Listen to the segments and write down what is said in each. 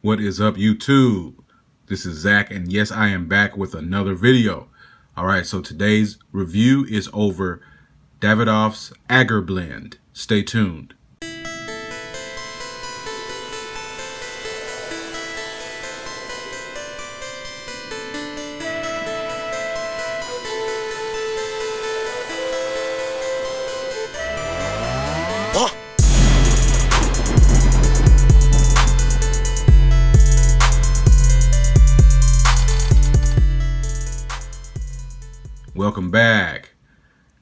What is up, YouTube? This is Zach, and yes, I am back with another video. All right, so today's review is over Davidoff's Agar Blend. Stay tuned. Welcome back.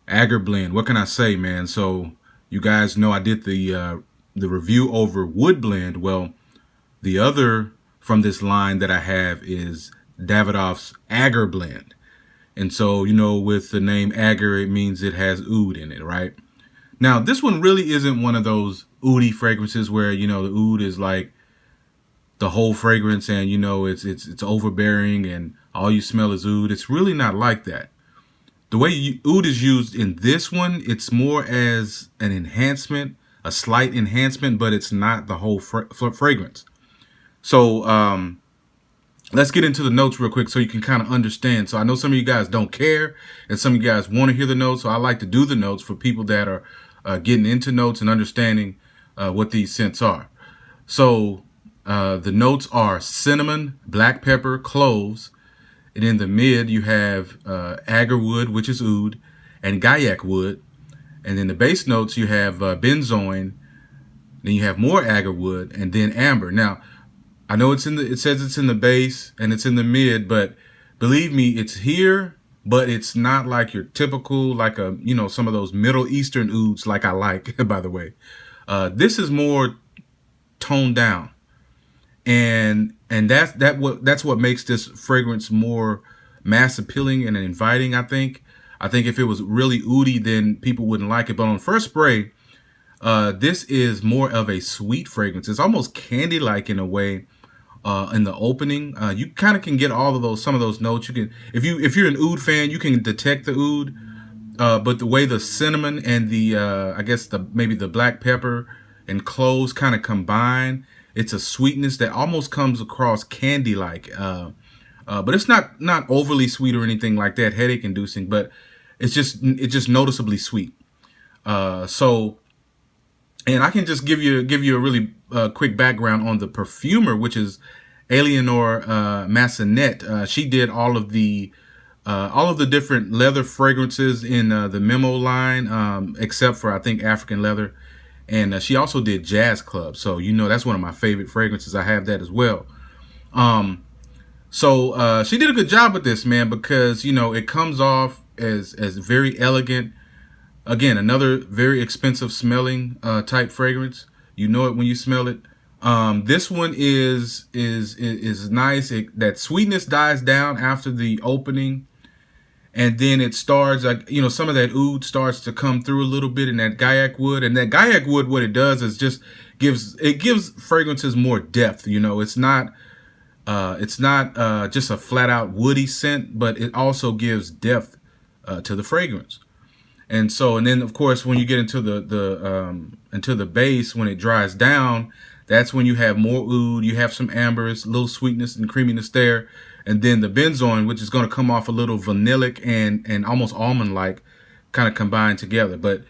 Agar Blend. What can I say, man? So you guys know I did the review over Wood Blend. Well, the other from this line that I have is Davidoff's Agar Blend. And so, you know, with the name Agar, it means it has oud in it, right? Now, this one really isn't one of those oudy fragrances where, you know, the oud is like the whole fragrance and, you know, it's overbearing and all you smell is oud. It's really not like that. The way oud is used in this one, it's more as an enhancement, a slight enhancement, but it's not the whole fragrance. So let's get into the notes real quick so you can kind of understand. So I know some of you guys don't care and some of you guys want to hear the notes. So I like to do the notes for people that are getting into notes and understanding what these scents are. So the notes are cinnamon, black pepper, cloves. And in the mid, you have agar wood, which is oud, and gaiac wood. And in the base notes, you have benzoin. Then you have more agar wood, and then amber. Now, I know it says it's in the base and it's in the mid, but believe me, it's here, but it's not like your typical, like some of those Middle Eastern ouds, like I like, by the way. This is more toned down. And that's what makes this fragrance more mass appealing and inviting. I think if it was really oudy, then people wouldn't like it. But on first spray, this is more of a sweet fragrance. It's almost candy-like in a way. In the opening, you kind of can get some of those notes. You can, if you're an oud fan, you can detect the oud. But the way the cinnamon and the I guess maybe the black pepper and cloves kind of combine. It's a sweetness that almost comes across candy-like, but it's not overly sweet or anything like that, headache-inducing. But it's just noticeably sweet. So, and I can just give you a really quick background on the perfumer, which is Eleanor Massenet. She did all of the different leather fragrances in the Memo line, except for I think African leather. And she also did Jazz Club. So, you know, that's one of my favorite fragrances. I have that as well. So she did a good job with this, man, because, you know, it comes off as very elegant. Again, another very expensive smelling type fragrance. You know it when you smell it. This one is nice. That sweetness dies down after the opening. And then it starts, like, you know, some of that oud starts to come through a little bit in that gaiac wood. And that gaiac wood, what it does is just gives fragrances more depth. You know, it's not just a flat out woody scent, but it also gives depth to the fragrance. And then of course, when you get into the base, when it dries down, that's when you have more oud. You have some ambers, a little sweetness and creaminess there. And then the benzoin, which is going to come off a little vanillic and almost almond-like, kind of combined together. But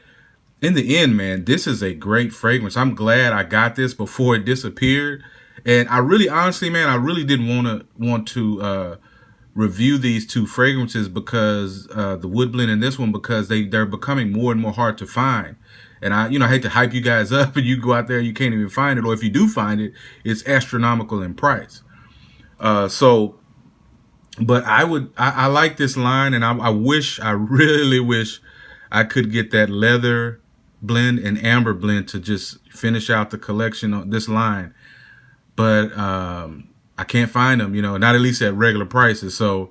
in the end, man, this is a great fragrance. I'm glad I got this before it disappeared. And I really, honestly, man, I really didn't want to review these two fragrances because the Wood Blend and this one, because they're becoming more and more hard to find. And I hate to hype you guys up and you go out there, you can't even find it. Or if you do find it, it's astronomical in price. But I like this line, and I really wish I could get that leather blend and amber blend to just finish out the collection on this line. But I can't find them, you know, not at least at regular prices. So,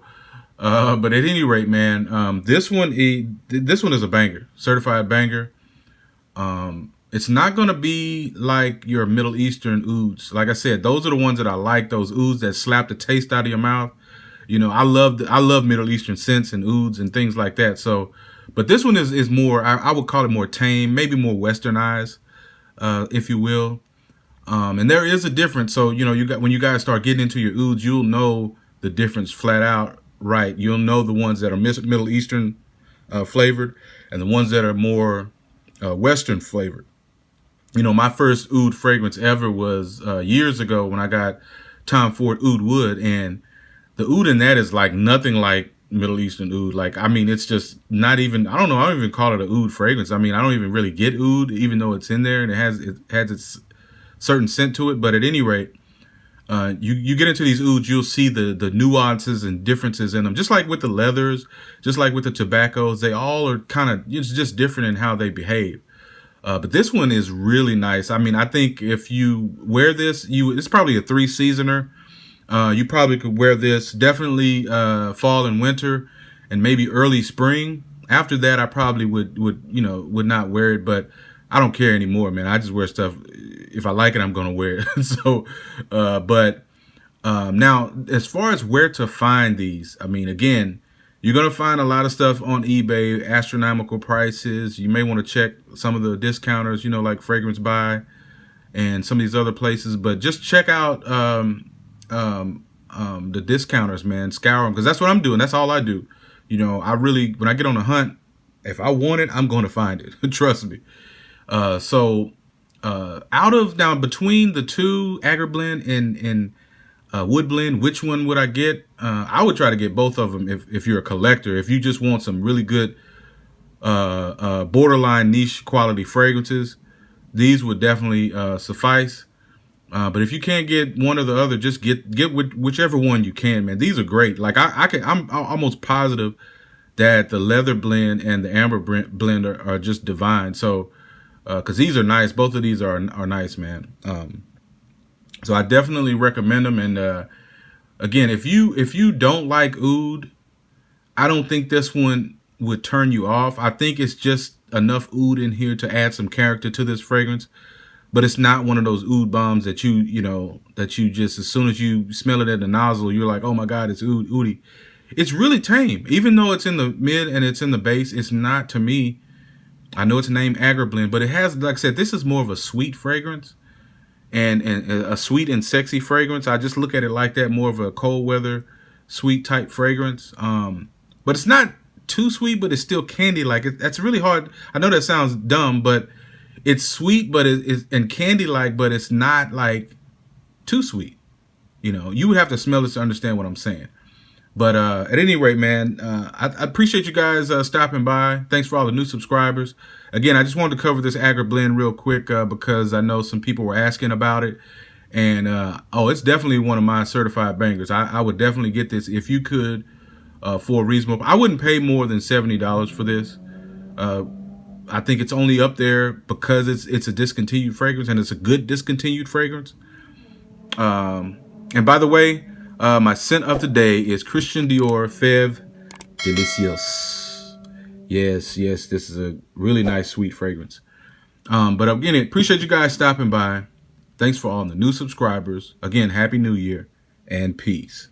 but at any rate, man, this one is a banger, certified banger. It's not going to be like your Middle Eastern ouds. Like I said, those are the ones that I like, those ouds that slap the taste out of your mouth. You know, I love Middle Eastern scents and ouds and things like that. So, but this one is more, I would call it more tame, maybe more westernized, if you will. And there is a difference. So, when you guys start getting into your ouds, you'll know the difference flat out, right? You'll know the ones that are Middle Eastern flavored and the ones that are more Western flavored. My first oud fragrance ever was years ago when I got Tom Ford Oud Wood, and the oud in that is like nothing like Middle Eastern oud. Like, I mean, it's just not even, I don't know, I don't even call it an oud fragrance. I mean, I don't even really get oud, even though it's in there and it has its certain scent to it. But at any rate, you get into these ouds, you'll see the nuances and differences in them. Just like with the leathers, just like with the tobaccos, they all are kind of, it's just different in how they behave. But this one is really nice. I mean, I think if you wear this, it's probably a 3-seasoner. You probably could wear this definitely fall and winter and maybe early spring. After that, I probably would not wear it, but I don't care anymore, man. I just wear stuff. If I like it, I'm going to wear it. So, now as far as where to find these, I mean, again, you're going to find a lot of stuff on eBay, astronomical prices. You may want to check some of the discounters, like Fragrance Buy and some of these other places, but just check out, the discounters, man. Scour them, because that's what I'm doing. That's all I do. I really, when I get on a hunt, if I want it, I'm going to find it. Trust me. So out of now between the two, Agar Blend and Wood Blend, which one would I get? I would try to get both of them if you're a collector. If you just want some really good borderline niche quality fragrances, these would definitely suffice. But if you can't get one or the other, just get whichever one you can, man. These are great. Like I'm almost positive that the leather blend and the amber blend are just divine. So, cause these are nice. Both of these are nice, man. So I definitely recommend them. And, again, if you don't like oud, I don't think this one would turn you off. I think it's just enough oud in here to add some character to this fragrance. But it's not one of those oud bombs that you just, as soon as you smell it at the nozzle, you're like, oh my God, it's oudy. It's really tame. Even though it's in the mid and it's in the base, it's not, to me, I know it's named Agar Blend, but it has, like I said, this is more of a sweet fragrance and a sweet and sexy fragrance. I just look at it like that, more of a cold weather, sweet type fragrance. But it's not too sweet, but it's still candy-like. That's really hard. I know that sounds dumb, but it's sweet, but it's and candy-like, but it's not like too sweet. You would have to smell this to understand what I'm saying. But at any rate, man, I appreciate you guys stopping by. Thanks for all the new subscribers. Again, I just wanted to cover this Agar Blend real quick because I know some people were asking about it. And, it's definitely one of my certified bangers. I would definitely get this if you could for a reasonable. I wouldn't pay more than $70 for this. I think it's only up there because it's a discontinued fragrance, and it's a good discontinued fragrance. And by the way, my scent of the day is Christian Dior Fève Delicious. Yes, this is a really nice, sweet fragrance. But again, appreciate you guys stopping by. Thanks for all the new subscribers. Again, Happy New Year and peace.